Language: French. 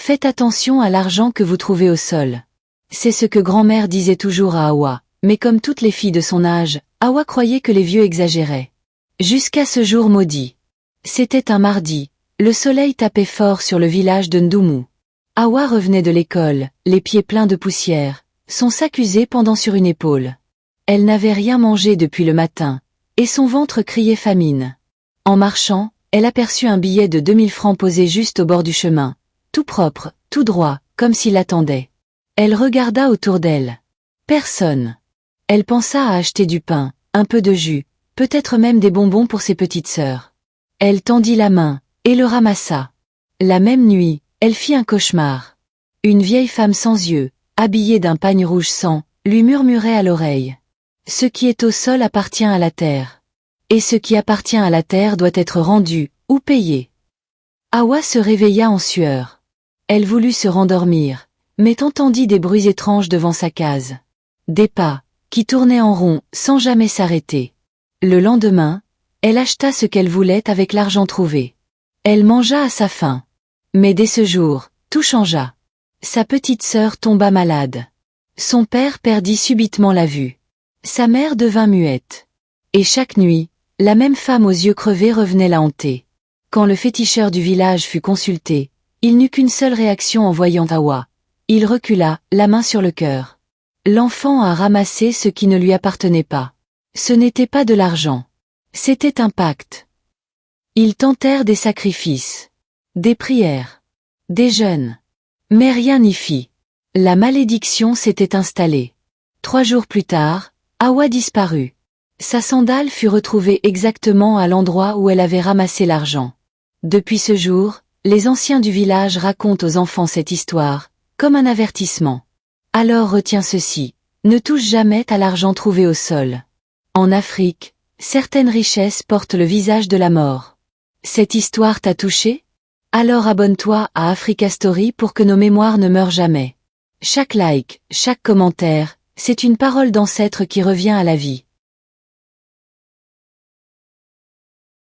Faites attention à l'argent que vous trouvez au sol. C'est ce que grand-mère disait toujours à Hawa, mais comme toutes les filles de son âge, Hawa croyait que les vieux exagéraient. Jusqu'à ce jour maudit. C'était un mardi, le soleil tapait fort sur le village de Ndumu. Hawa revenait de l'école, les pieds pleins de poussière, son sac usé pendant sur une épaule. Elle n'avait rien mangé depuis le matin, et son ventre criait famine. En marchant, elle aperçut un billet de 2000 francs posé juste au bord du chemin, tout propre, tout droit, comme s'il l'attendait. Elle regarda autour d'elle. Personne. Elle pensa à acheter du pain, un peu de jus, peut-être même des bonbons pour ses petites sœurs. Elle tendit la main, et le ramassa. La même nuit, elle fit un cauchemar. Une vieille femme sans yeux, habillée d'un pagne rouge sang, lui murmurait à l'oreille. Ce qui est au sol appartient à la terre. Et ce qui appartient à la terre doit être rendu, ou payé. Hawa se réveilla en sueur. Elle voulut se rendormir, mais entendit des bruits étranges devant sa case. Des pas, qui tournaient en rond, sans jamais s'arrêter. Le lendemain, elle acheta ce qu'elle voulait avec l'argent trouvé. Elle mangea à sa faim. Mais dès ce jour, tout changea. Sa petite sœur tomba malade. Son père perdit subitement la vue. Sa mère devint muette. Et chaque nuit, la même femme aux yeux crevés revenait la hanter. Quand le féticheur du village fut consulté, il n'eut qu'une seule réaction en voyant Hawa. Il recula, la main sur le cœur. L'enfant a ramassé ce qui ne lui appartenait pas. Ce n'était pas de l'argent. C'était un pacte. Ils tentèrent des sacrifices, des prières, des jeûnes. Mais rien n'y fit. La malédiction s'était installée. 3 jours plus tard, Hawa disparut. Sa sandale fut retrouvée exactement à l'endroit où elle avait ramassé l'argent. Depuis ce jour, les anciens du village racontent aux enfants cette histoire, comme un avertissement. Alors retiens ceci, ne touche jamais à l'argent trouvé au sol. En Afrique, certaines richesses portent le visage de la mort. Cette histoire t'a touché? Alors abonne-toi à Africa Story pour que nos mémoires ne meurent jamais. Chaque like, chaque commentaire, c'est une parole d'ancêtre qui revient à la vie.